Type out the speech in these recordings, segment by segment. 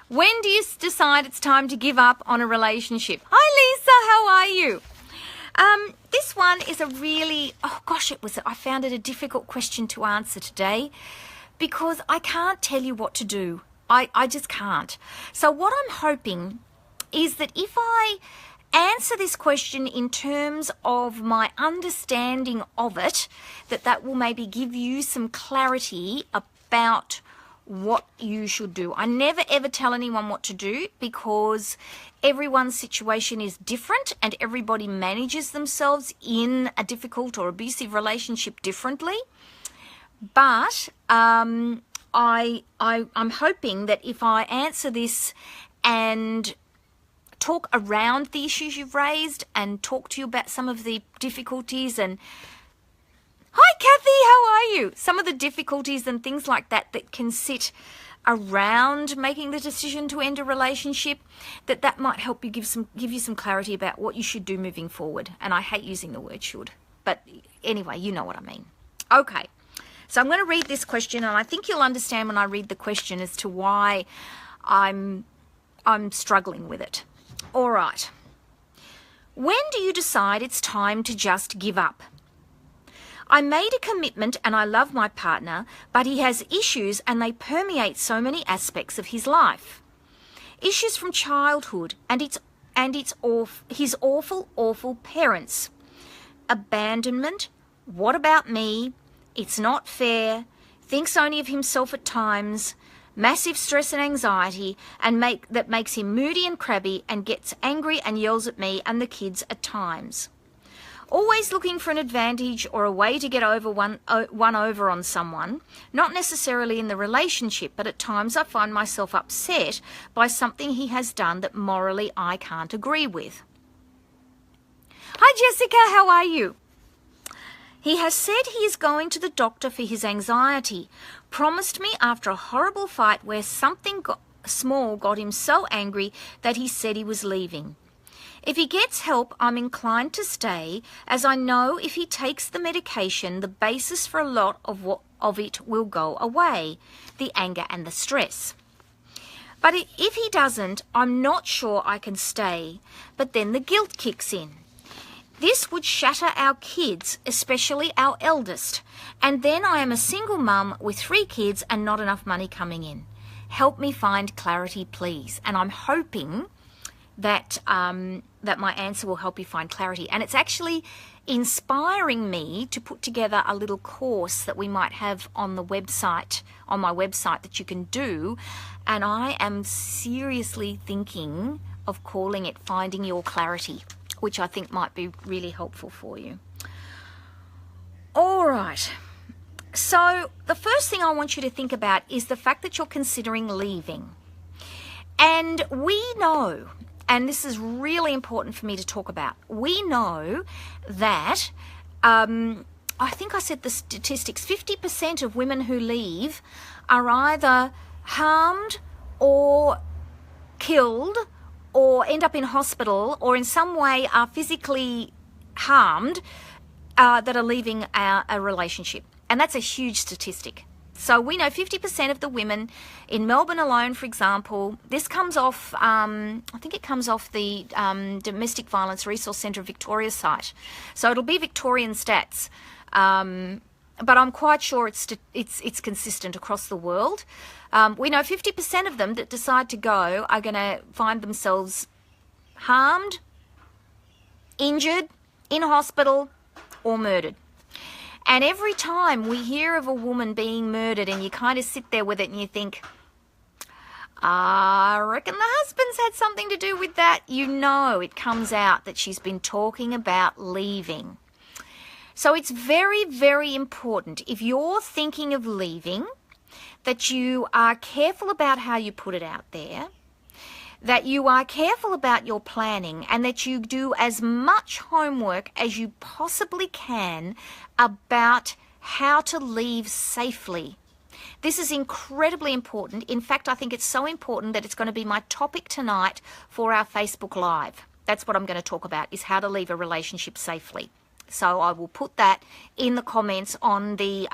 When do you decide it's time to give up on a relationship? Hi, Lisa. How are you? This one is a really, I found it a difficult question to answer today because I can't tell you what to do. I just can't. So what I'm hoping is that if I answer this question in terms of my understanding of it, that will maybe give you some clarity about what you should do. I never ever tell anyone what to do because everyone's situation is different and everybody manages themselves in a difficult or abusive relationship differently. But I'm hoping that if I answer this and talk around the issues you've raised and talk to you about some of the difficulties and hi Kathy, how are you? Some of the difficulties and things like that can sit around making the decision to end a relationship, that might help you give you some clarity about what you should do moving forward. And I hate using the word should, but anyway, you know what I mean. Okay, so I'm going to read this question, and I think you'll understand when I read the question as to why I'm struggling with it. All right. When do you decide it's time to just give up? I made a commitment and I love my partner, but he has issues and they permeate so many aspects of his life. Issues from childhood and his awful parents. Abandonment. What about me? It's not fair. Thinks only of himself at times. Massive stress and anxiety that makes him moody and crabby and gets angry and yells at me and the kids at times. Always looking for an advantage or a way to get one over on someone, not necessarily in the relationship, but at times I find myself upset by something he has done that morally I can't agree with. Hi Jessica, how are you? He has said he is going to the doctor for his anxiety, promised me after a horrible fight where something small got him so angry that he said he was leaving. If he gets help, I'm inclined to stay, as I know if he takes the medication, the basis for a lot of it will go away, the anger and the stress. But if he doesn't, I'm not sure I can stay, but then the guilt kicks in. This would shatter our kids, especially our eldest. And then I am a single mum with 3 kids and not enough money coming in. Help me find clarity, please. And I'm hoping that that my answer will help you find clarity. And it's actually inspiring me to put together a little course that we might have on the website, on my website, that you can do. And I am seriously thinking of calling it Finding Your Clarity, which I think might be really helpful for you. All right. So the first thing I want you to think about is the fact that you're considering leaving. And we know, and this is really important for me to talk about, we know that, I think I said the statistics, 50% of women who leave are either harmed or killed or end up in hospital or in some way are physically harmed that are leaving a relationship. And that's a huge statistic. So we know 50% of the women in Melbourne alone, for example, this comes off, I think it comes off the Domestic Violence Resource Centre of Victoria site. So it'll be Victorian stats. But I'm quite sure it's consistent across the world. We know 50% of them that decide to go are going to find themselves harmed, injured, in hospital, or murdered. And every time we hear of a woman being murdered and you kind of sit there with it and you think, I reckon the husband's had something to do with that, you know it comes out that she's been talking about leaving. So it's very, very important, if you're thinking of leaving, that you are careful about how you put it out there, that you are careful about your planning, and that you do as much homework as you possibly can about how to leave safely. This is incredibly important. In fact, I think it's so important that it's going to be my topic tonight for our Facebook Live. That's what I'm going to talk about, is how to leave a relationship safely. So I will put that in the comments on the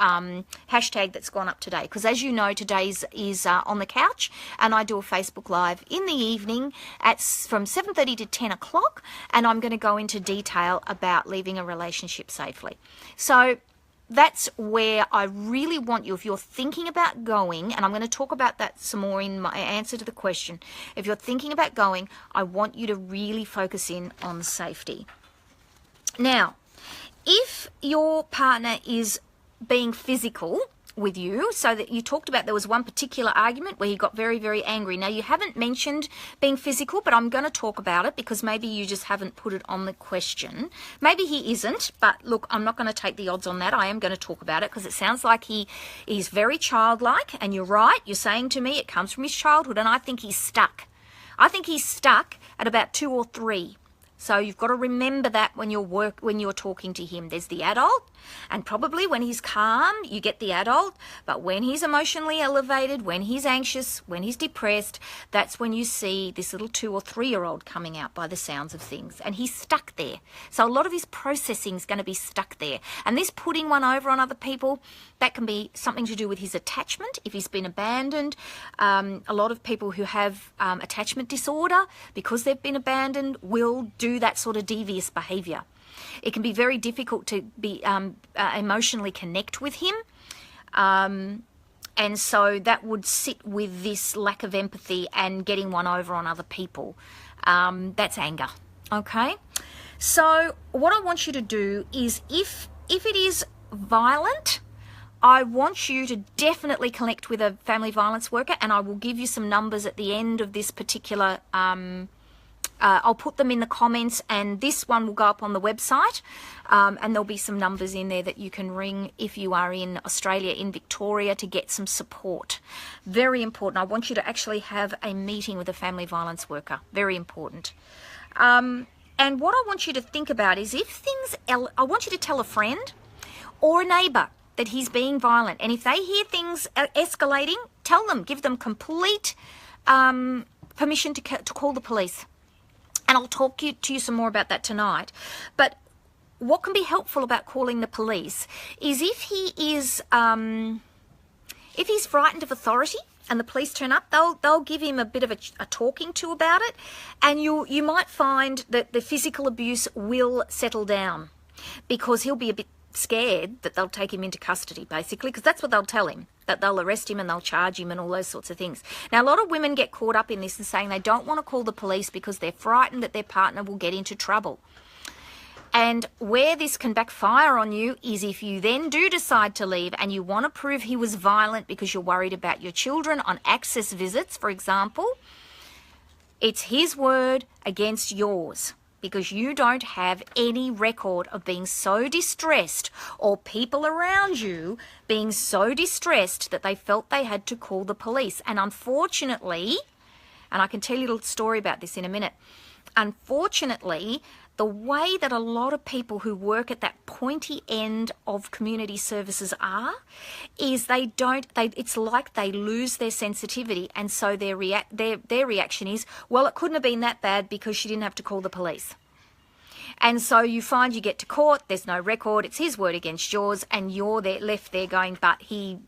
hashtag that's gone up today. Because as you know, today's is on the couch, and I do a Facebook Live in the evening from 7:30 to 10 o'clock, and I'm going to go into detail about leaving a relationship safely. So that's where I really want you, if you're thinking about going, and I'm going to talk about that some more in my answer to the question. If you're thinking about going, I want you to really focus in on safety. Now, if your partner is being physical with you, so that you talked about there was one particular argument where he got very, very angry. Now, you haven't mentioned being physical, but I'm going to talk about it because maybe you just haven't put it on the question. Maybe he isn't, but look, I'm not going to take the odds on that. I am going to talk about it because it sounds like he's very childlike, and you're right. You're saying to me it comes from his childhood, and I think he's stuck. I think he's stuck at about 2 or 3. So you've got to remember that when you're talking to him. There's the adult, and probably when he's calm, you get the adult. But when he's emotionally elevated, when he's anxious, when he's depressed, that's when you see this little 2 or 3-year-old coming out by the sounds of things. And he's stuck there. So a lot of his processing is going to be stuck there. And this putting one over on other people, that can be something to do with his attachment, if he's been abandoned. A lot of people who have attachment disorder, because they've been abandoned, will do that sort of devious behaviour. It can be very difficult to be emotionally connect with him. And so that would sit with this lack of empathy and getting one over on other people. That's anger. Okay? So what I want you to do is, if it is violent, I want you to definitely connect with a family violence worker, and I will give you some numbers at the end of this particular I'll put them in the comments, and this one will go up on the website, and there'll be some numbers in there that you can ring if you are in Australia, in Victoria, to get some support. Very important. I want you to actually have a meeting with a family violence worker. Very important. And what I want you to think about is, I want you to tell a friend or a neighbour that he's being violent, and if they hear things escalating, tell them, give them complete permission to call the police. And I'll talk to you some more about that tonight. But what can be helpful about calling the police is if he's frightened of authority and the police turn up, they'll give him a bit of a talking to about it, and you might find that the physical abuse will settle down, because he'll be a bit scared that they'll take him into custody, basically, because that's what they'll tell him, that they'll arrest him and they'll charge him and all those sorts of things. Now, a lot of women get caught up in this and saying they don't want to call the police because they're frightened that their partner will get into trouble. And where this can backfire on you is if you then do decide to leave and you want to prove he was violent because you're worried about your children on access visits, for example, it's his word against yours, because you don't have any record of being so distressed, or people around you being so distressed that they felt they had to call the police. And unfortunately, and I can tell you a little story about this in a minute, unfortunately, the way that a lot of people who work at that pointy end of community services is it's like they lose their sensitivity, and so their reaction is, well, it couldn't have been that bad because she didn't have to call the police. And so you find you get to court, there's no record, it's his word against yours, and you're left there going, but he,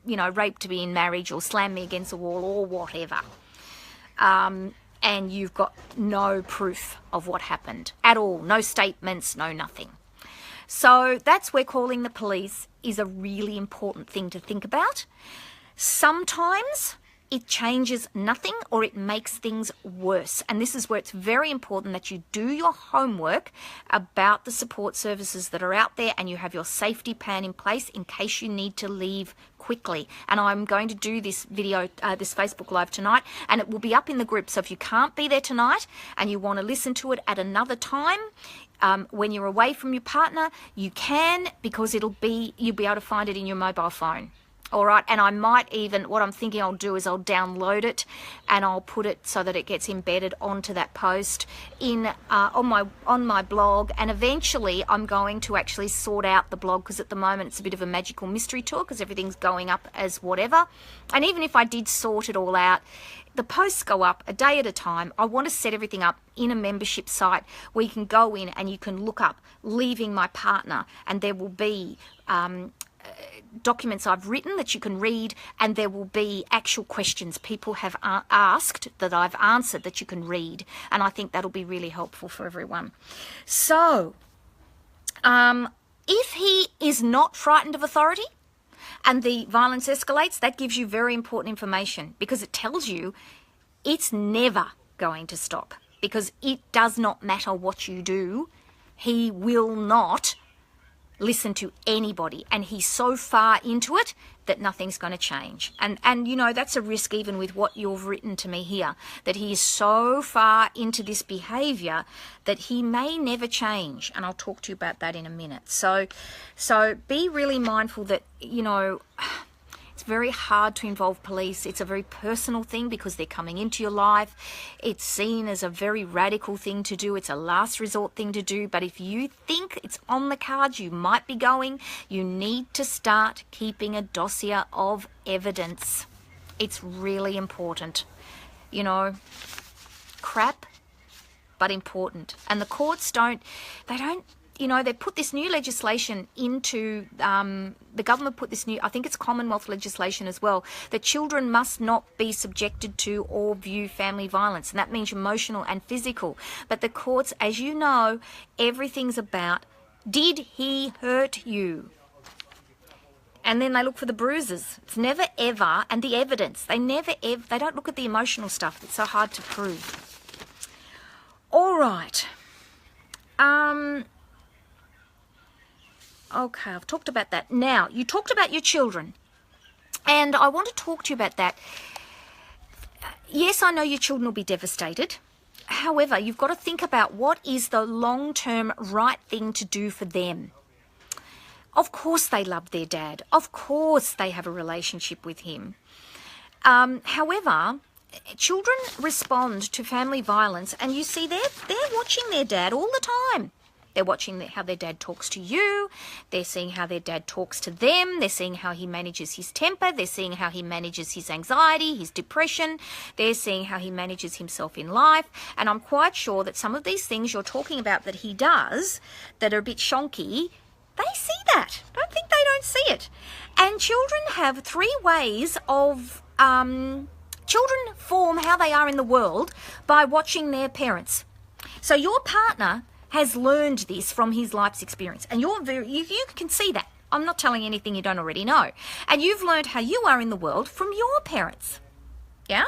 raped me in marriage or slammed me against a wall or whatever. And you've got no proof of what happened at all. No statements, no nothing. So that's where calling the police is a really important thing to think about. Sometimes it changes nothing, or it makes things worse. And this is where it's very important that you do your homework about the support services that are out there, and you have your safety plan in place in case you need to leave quickly. And I'm going to do this video, this Facebook Live tonight, and it will be up in the group. So if you can't be there tonight and you want to listen to it at another time, when you're away from your partner, you can, because you'll be able to find it in your mobile phone. All right, and I might even, what I'm thinking I'll do is I'll download it and I'll put it so that it gets embedded onto that post in on my blog. And eventually I'm going to actually sort out the blog, because at the moment it's a bit of a magical mystery tour because everything's going up as whatever. And even if I did sort it all out, the posts go up a day at a time. I want to set everything up in a membership site where you can go in and you can look up Leaving My Partner, and there will be documents I've written that you can read, and there will be actual questions people have asked that I've answered that you can read, and I think that'll be really helpful for everyone. So if he is not frightened of authority and the violence escalates, that gives you very important information, because it tells you it's never going to stop, because it does not matter what you do, he will not listen to anybody, and he's so far into it that nothing's going to change. And you know, that's a risk even with what you've written to me here, that he is so far into this behavior that he may never change, and I'll talk to you about that in a minute. So be really mindful that, you know, it's very hard to involve police. It's a very personal thing because they're coming into your life. It's seen as a very radical thing to do. It's a last resort thing to do. But if you think it's on the cards, you might be going, you need to start keeping a dossier of evidence. It's really important. You know, crap, but important. And the courts don't, you know, they put this new legislation into, the government put this new, I think it's Commonwealth legislation as well, that children must not be subjected to or view family violence. And that means emotional and physical. But the courts, as you know, everything's about, did he hurt you? And then they look for the bruises. It's never ever, and the evidence, they don't look at the emotional stuff. It's so hard to prove. All right. Okay, I've talked about that. Now, you talked about your children, and I want to talk to you about that. Yes, I know your children will be devastated. However, you've got to think about what is the long-term right thing to do for them. Of course they love their dad. Of course they have a relationship with him. However, children respond to family violence, and you see they're watching their dad all the time. They're watching how their dad talks to you. They're seeing how their dad talks to them. They're seeing how he manages his temper. They're seeing how he manages his anxiety, his depression. They're seeing how he manages himself in life. And I'm quite sure that some of these things you're talking about that he does that are a bit shonky, they see that. Don't think they don't see it. And children have 3 ways of... children form how they are in the world by watching their parents. So your partner has learned this from his life's experience, and you can see that. I'm not telling you anything you don't already know. And you've learned how you are in the world from your parents. Yeah?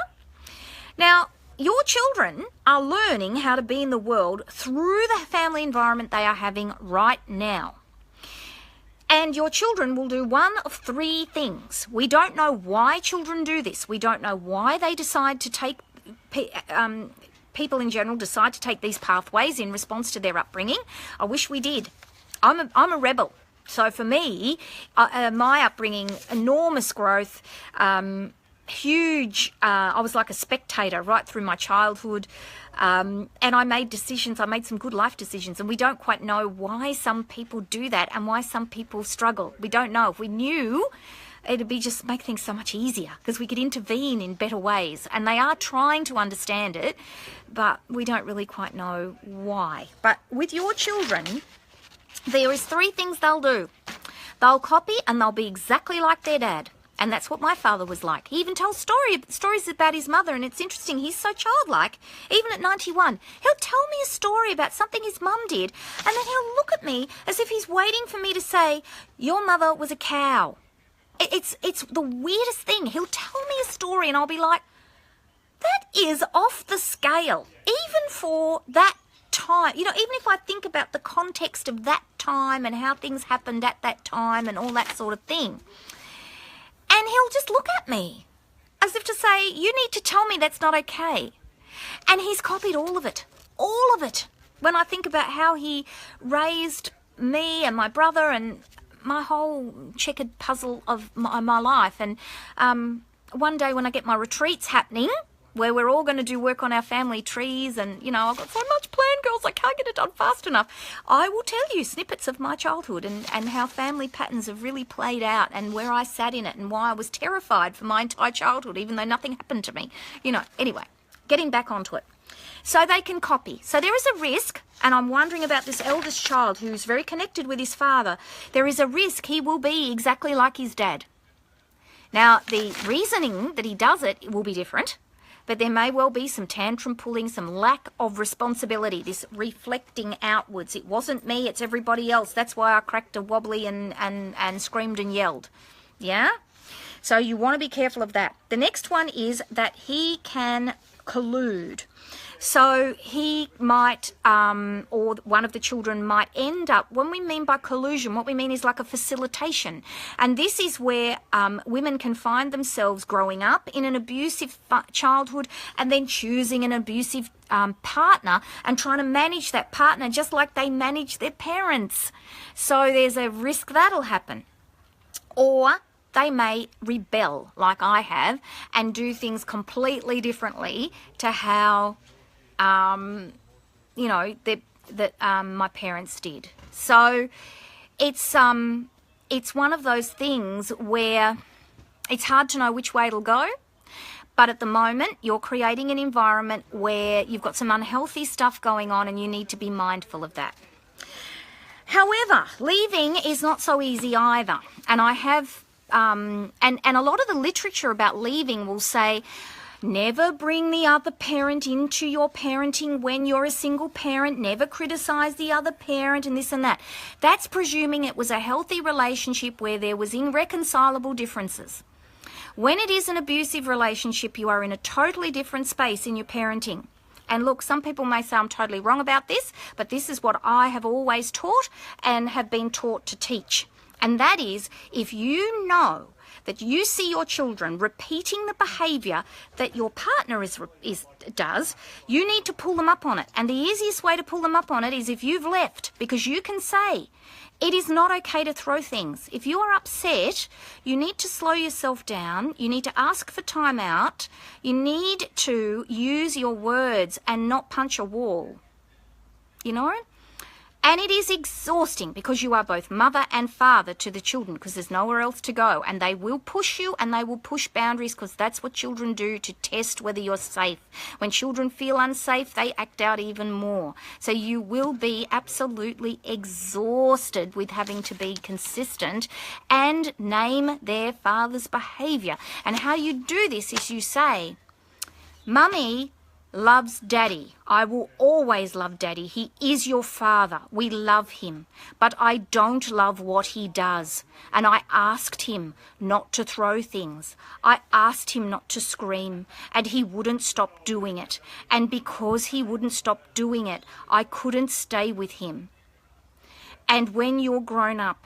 Now, your children are learning how to be in the world through the family environment they are having right now. And your children will do one of 3 things. We don't know why children do this. We don't know why they decide to take... people in general decide to take these pathways in response to their upbringing. I wish we did. I'm a rebel. So for me, my upbringing, enormous growth, huge. I was like a spectator right through my childhood. And I made decisions. I made some good life decisions. And we don't quite know why some people do that and why some people struggle. We don't know. If we knew, it'd be just make things so much easier because we could intervene in better ways. And they are trying to understand it, but we don't really quite know why. But with your children, there is 3 things they'll do. They'll copy and they'll be exactly like their dad. And that's what my father was like. He even tells stories about his mother, and it's interesting. He's so childlike. Even at 91, he'll tell me a story about something his mum did, and then he'll look at me as if he's waiting for me to say, your mother was a cow. It's the weirdest thing. He'll tell me a story and I'll be like, that is off the scale. Even for that time, you know, even if I think about the context of that time and how things happened at that time and all that sort of thing. And he'll just look at me as if to say, you need to tell me that's not okay. And he's copied all of it. All of it. When I think about how he raised me and my brother and my whole checkered puzzle of my life. And one day when I get my retreats happening, where we're all going to do work on our family trees, and, you know, I've got so much planned, girls, I can't get it done fast enough. I will tell you snippets of my childhood and how family patterns have really played out, and where I sat in it, and why I was terrified for my entire childhood, even though nothing happened to me. You know, anyway, getting back onto it. So they can copy. So there is a risk, and I'm wondering about this eldest child who's very connected with his father. There is a risk he will be exactly like his dad. Now, the reasoning that he does it will be different, but there may well be some tantrum pulling, some lack of responsibility, this reflecting outwards. It wasn't me, it's everybody else. That's why I cracked a wobbly and screamed and yelled. Yeah? So you want to be careful of that. The next one is that he can collude. So he might, or one of the children might end up, when we mean by collusion, what we mean is like a facilitation. And this is where women can find themselves growing up in an abusive childhood and then choosing an abusive partner and trying to manage that partner just like they manage their parents. So there's a risk that'll happen. Or they may rebel, like I have, and do things completely differently to how you know, that my parents did. So it's one of those things where it's hard to know which way it'll go. But at the moment, you're creating an environment where you've got some unhealthy stuff going on, and you need to be mindful of that. However, leaving is not so easy either. And I have, and a lot of the literature about leaving will say, never bring the other parent into your parenting when you're a single parent. Never criticize the other parent and this and that. That's presuming it was a healthy relationship where there was irreconcilable differences. When it is an abusive relationship, you are in a totally different space in your parenting. And look, some people may say I'm totally wrong about this, but this is what I have always taught and have been taught to teach. And that is, if you know that you see your children repeating the behaviour that your partner does, you need to pull them up on it. And the easiest way to pull them up on it is if you've left, because you can say, it is not okay to throw things. If you are upset, you need to slow yourself down. You need to ask for time out. You need to use your words and not punch a wall. You know? And it is exhausting because you are both mother and father to the children, because there's nowhere else to go. And they will push you and they will push boundaries, because that's what children do to test whether you're safe. When children feel unsafe, they act out even more. So you will be absolutely exhausted with having to be consistent and name their father's behaviour. And how you do this is you say, Mummy loves Daddy. I will always love Daddy. He is your father. We love him. But I don't love what he does. And I asked him not to throw things. I asked him not to scream. And he wouldn't stop doing it. And because he wouldn't stop doing it, I couldn't stay with him. And when you're grown up,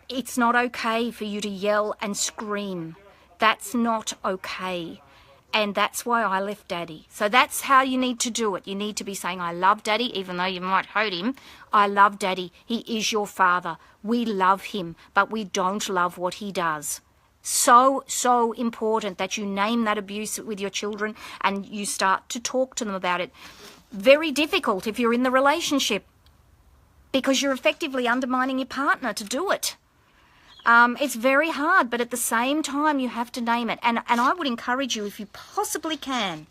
it's not okay for you to yell and scream. That's not okay. And that's why I left Daddy. So that's how you need to do it. You need to be saying, I love Daddy, even though you might hurt him. I love Daddy. He is your father. We love him, but we don't love what he does. So, so important that you name that abuse with your children and you start to talk to them about it. Very difficult if you're in the relationship, because you're effectively undermining your partner to do it. It's very hard, but at the same time, you have to name it. And I would encourage you, if you possibly can,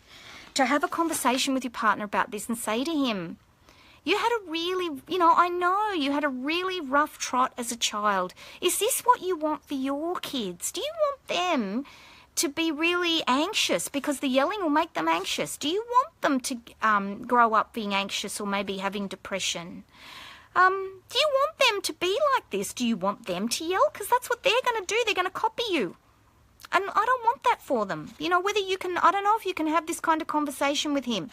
to have a conversation with your partner about this and say to him, you had a really, I know you had a really rough trot as a child. Is this what you want for your kids? Do you want them to be really anxious because the yelling will make them anxious? Do you want them to grow up being anxious or maybe having depression? Do you want them to be like this? Do you want them to yell? Because that's what they're going to do. They're going to copy you. And I don't want that for them. Whether you can, I don't know if you can have this kind of conversation with him.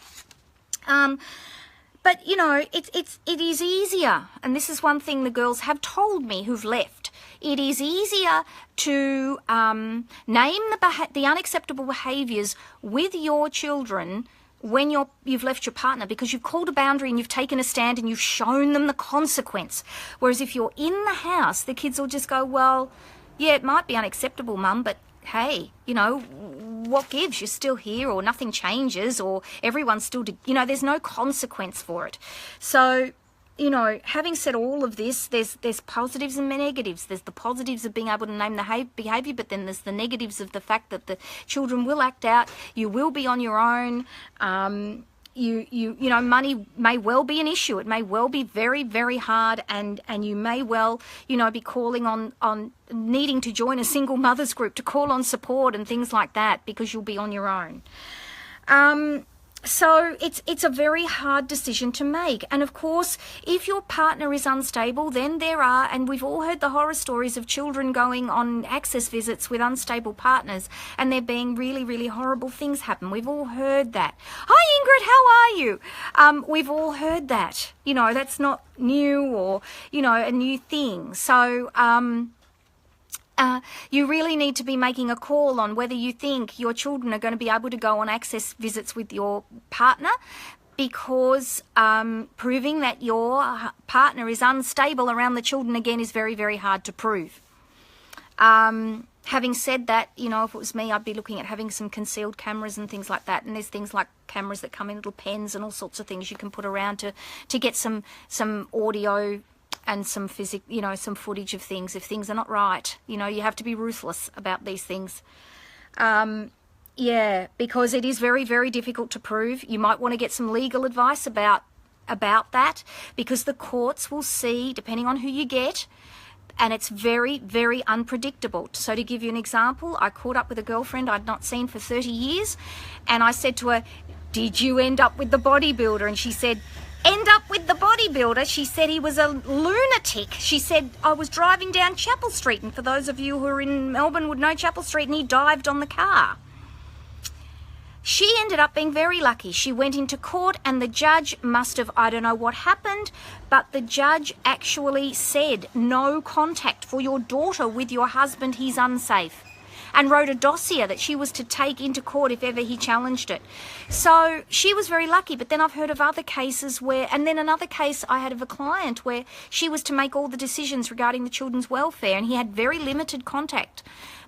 But, it is easier. And this is one thing the girls have told me who've left. It is easier to name the unacceptable behaviours with your children when you've left your partner, because you've called a boundary and you've taken a stand and you've shown them the consequence. Whereas if you're in the house, the kids will just go, well, yeah, it might be unacceptable, Mum, but hey, you know, what gives? You're still here, or nothing changes, or everyone's still, there's no consequence for it. So, having said all of this, there's positives and negatives. There's the positives of being able to name the behaviour, but then there's the negatives of the fact that the children will act out. You will be on your own. Money may well be an issue. It may well be very, very hard, and you may well, be calling on needing to join a single mothers group to call on support and things like that, because you'll be on your own. So it's a very hard decision to make. And of course, if your partner is unstable, then and we've all heard the horror stories of children going on access visits with unstable partners, and there being really, really horrible things happen. We've all heard that. Hi Ingrid, how are you? We've all heard that. That's not new or, a new thing. So, you really need to be making a call on whether you think your children are going to be able to go on access visits with your partner, because proving that your partner is unstable around the children again is very, very hard to prove. Having said that, if it was me, I'd be looking at having some concealed cameras and things like that. And there's things like cameras that come in little pens and all sorts of things you can put around to get some audio and some some footage of things if things are not right. You have to be ruthless about these things. Because it is very, very difficult to prove. You might want to get some legal advice about that, because the courts will see, depending on who you get, and it's very, very unpredictable. So to give you an example, I caught up with a girlfriend I'd not seen for 30 years, and I said to her, did you end up with the bodybuilder? And she said, end up with the bodybuilder? She said he was a lunatic. She said, I was driving down Chapel Street, and for those of you who are in Melbourne would know Chapel Street, and he dived on the car. She ended up being very lucky. She went into court, and the judge must have, I don't know what happened, but the judge actually said, no contact for your daughter with your husband, he's unsafe, and wrote a dossier that she was to take into court if ever he challenged it. So she was very lucky. But then I've heard of other cases and then another case I had of a client where she was to make all the decisions regarding the children's welfare, and he had very limited contact.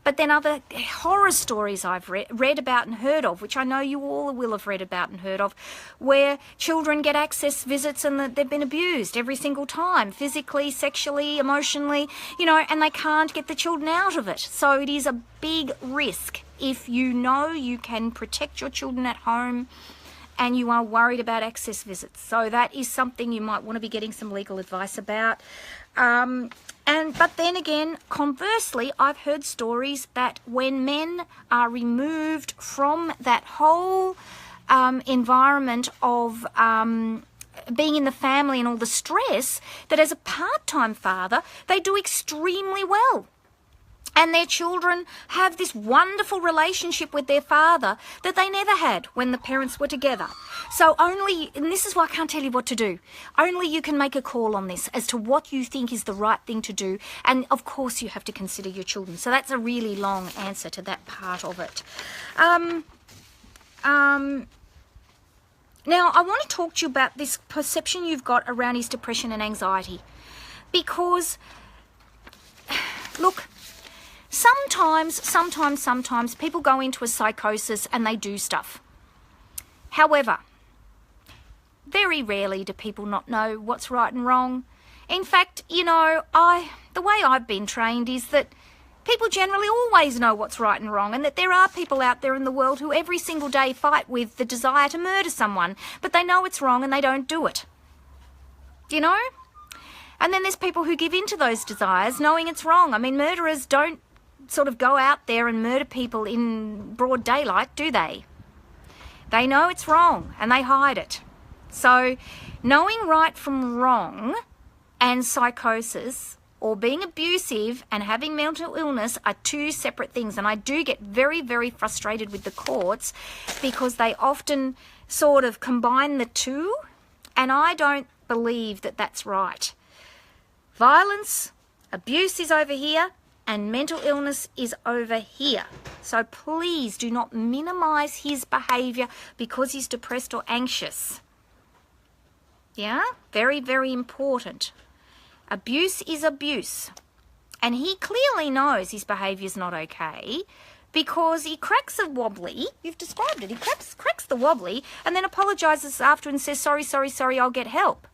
But then other horror stories I've read about and heard of, which I know you all will have read about and heard of, where children get access visits and they've been abused every single time, physically, sexually, emotionally, and they can't get the children out of it. So it is a big risk if you can protect your children at home and you are worried about access visits. So that is something you might want to be getting some legal advice about. But then again, conversely, I've heard stories that when men are removed from that whole environment of being in the family and all the stress, that as a part-time father, they do extremely well. And their children have this wonderful relationship with their father that they never had when the parents were together. So and this is why I can't tell you what to do. Only you can make a call on this as to what you think is the right thing to do. And of course you have to consider your children. So that's a really long answer to that part of it. Now I want to talk to you about this perception you've got around his depression and anxiety. Because, look, Sometimes people go into a psychosis and they do stuff. However, very rarely do people not know what's right and wrong. In fact, the way I've been trained is that people generally always know what's right and wrong, and that there are people out there in the world who every single day fight with the desire to murder someone, but they know it's wrong and they don't do it. And then there's people who give in to those desires knowing it's wrong. I mean, murderers don't sort of go out there and murder people in broad daylight, do they? They know it's wrong and they hide it. So knowing right from wrong and psychosis, or being abusive and having mental illness, are two separate things. And I do get very, very frustrated with the courts because they often sort of combine the two, and I don't believe that that's right. Violence, abuse is over here, and mental illness is over here. So please do not minimize his behavior because he's depressed or anxious. Yeah, very, very important. Abuse is abuse. And he clearly knows his behavior is not okay because he cracks a wobbly. You've described it. He cracks the wobbly and then apologizes after and says, sorry, I'll get help.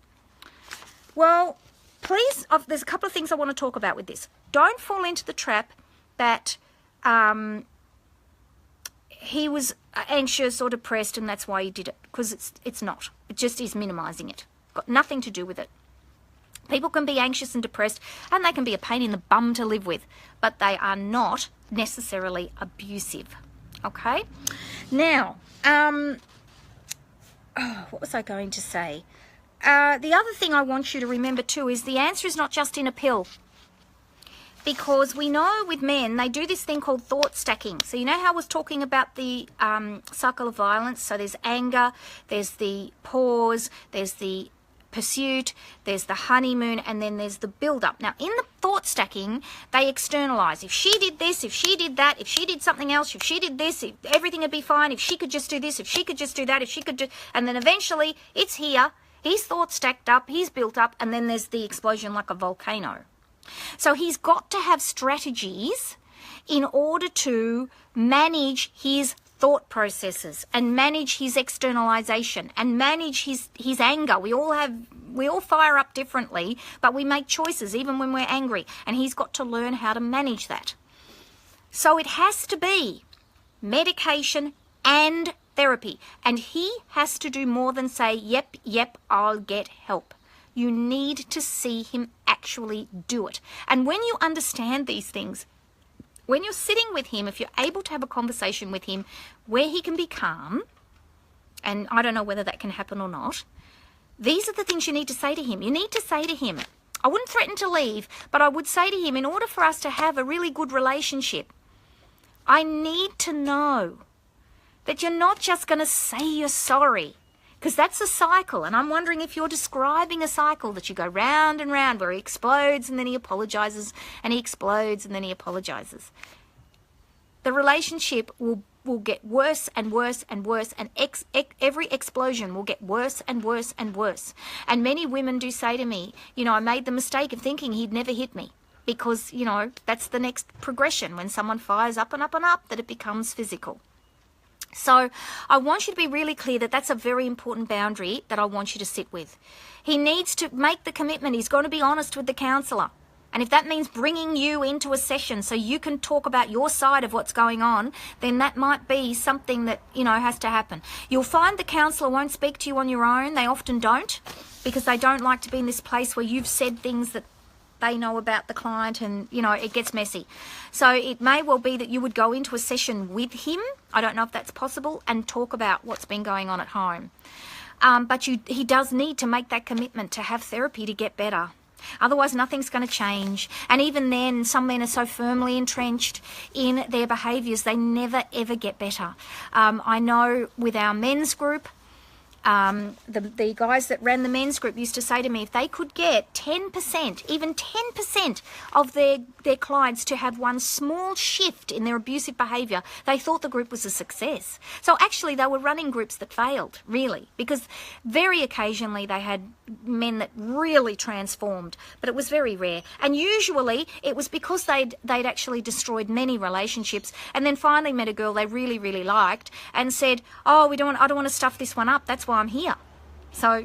Well, please, there's a couple of things I want to talk about with this. Don't fall into the trap that he was anxious or depressed and that's why he did it, because it's not. It just is minimizing it. Got nothing to do with it. People can be anxious and depressed and they can be a pain in the bum to live with, but they are not necessarily abusive. Okay? Now, what was I going to say? The other thing I want you to remember too is the answer is not just in a pill. Because we know with men, they do this thing called thought stacking. So you know how I was talking about the cycle of violence? So there's anger, there's the pause, there's the pursuit, there's the honeymoon, and then there's the build-up. Now, in the thought stacking, they externalize. If she did this, if she did that, if she did something else, if she did this, everything would be fine. If she could just do this, if she could just do that, if she could just... And then eventually, it's here. He's thought stacked up, he's built up, and then there's the explosion like a volcano. So he's got to have strategies in order to manage his thought processes and manage his externalization and manage his anger. We all fire up differently, but we make choices even when we're angry, and he's got to learn how to manage that. So it has to be medication and therapy, and he has to do more than say, yep, I'll get help. You need to see him actually do it. And when you understand these things, when you're sitting with him, if you're able to have a conversation with him where he can be calm, and I don't know whether that can happen or not, these are the things you need to say to him. You need to say to him, I wouldn't threaten to leave, but I would say to him, in order for us to have a really good relationship, I need to know that you're not just going to say you're sorry, because that's a cycle. And I'm wondering if you're describing a cycle that you go round and round where he explodes and then he apologizes and he explodes and then he apologizes. The relationship will get worse and worse and worse, and every explosion will get worse and worse and worse. And many women do say to me, I made the mistake of thinking he'd never hit me, because, that's the next progression. When someone fires up and up and up, that it becomes physical. So I want you to be really clear that that's a very important boundary that I want you to sit with. He needs to make the commitment. He's going to be honest with the counsellor. And if that means bringing you into a session so you can talk about your side of what's going on, then that might be something that, has to happen. You'll find the counsellor won't speak to you on your own. They often don't, because they don't like to be in this place where you've said things that they know about the client, and it gets messy. So it may well be that you would go into a session with him, I don't know if that's possible, and talk about what's been going on at home. But he does need to make that commitment to have therapy to get better. Otherwise nothing's going to change. And even then, some men are so firmly entrenched in their behaviours, they never ever get better. I know with our men's group, the guys that ran the men's group used to say to me, if they could get 10%, even 10% of their clients to have one small shift in their abusive behaviour, they thought the group was a success. So actually they were running groups that failed, really, because very occasionally they had men that really transformed, but it was very rare. And usually it was because they'd actually destroyed many relationships, and then finally met a girl they really, really liked and said, I don't want to stuff this one up, that's why I'm here. So,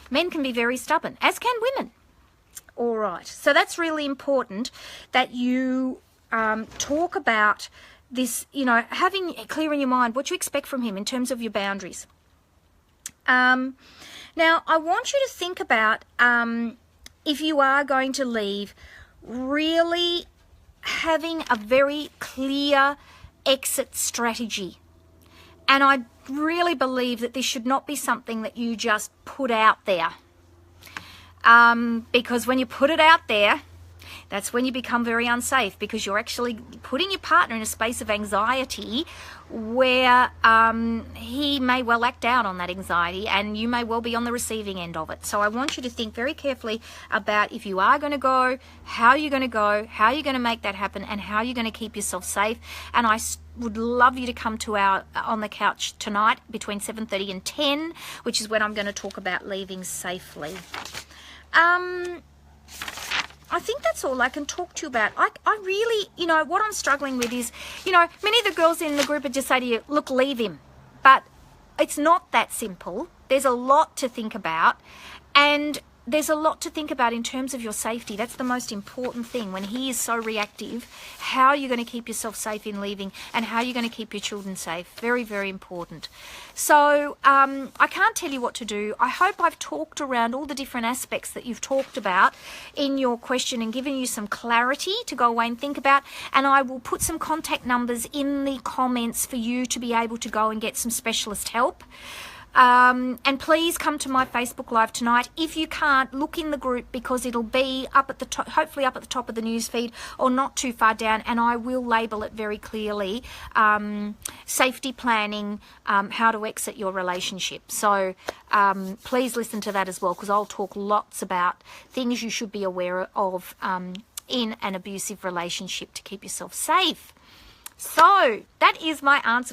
men can be very stubborn, as can women. All right, so that's really important that you talk about this, having clear in your mind what you expect from him in terms of your boundaries. Now, I want you to think about, if you are going to leave, really having a very clear exit strategy. And I really believe that this should not be something that you just put out there. Because when you put it out there, That's when you become very unsafe, because you're actually putting your partner in a space of anxiety where he may well act out on that anxiety, and you may well be on the receiving end of it. So I want you to think very carefully about if you are going to go, how you're going to go, how you're going to make that happen, and how you're going to keep yourself safe. And I would love you to come to our On the Couch tonight between 7:30 and 10, which is when I'm going to talk about leaving safely. I think that's all I can talk to you about. I really, what I'm struggling with is, many of the girls in the group would just say to you, look, leave him. But it's not that simple. There's a lot to think about. And there's a lot to think about in terms of your safety. That's the most important thing. When he is so reactive, how are you going to keep yourself safe in leaving, and how are you going to keep your children safe? Very, very important. So I can't tell you what to do. I hope I've talked around all the different aspects that you've talked about in your question and given you some clarity to go away and think about. And I will put some contact numbers in the comments for you to be able to go and get some specialist help. And please come to my Facebook Live tonight. If you can't, look in the group, because it'll be up at the top, hopefully up at the top of the news feed, or not too far down, and I will label it very clearly, safety planning, how to exit your relationship. So please listen to that as well, because I'll talk lots about things you should be aware of in an abusive relationship to keep yourself safe. So that is my answer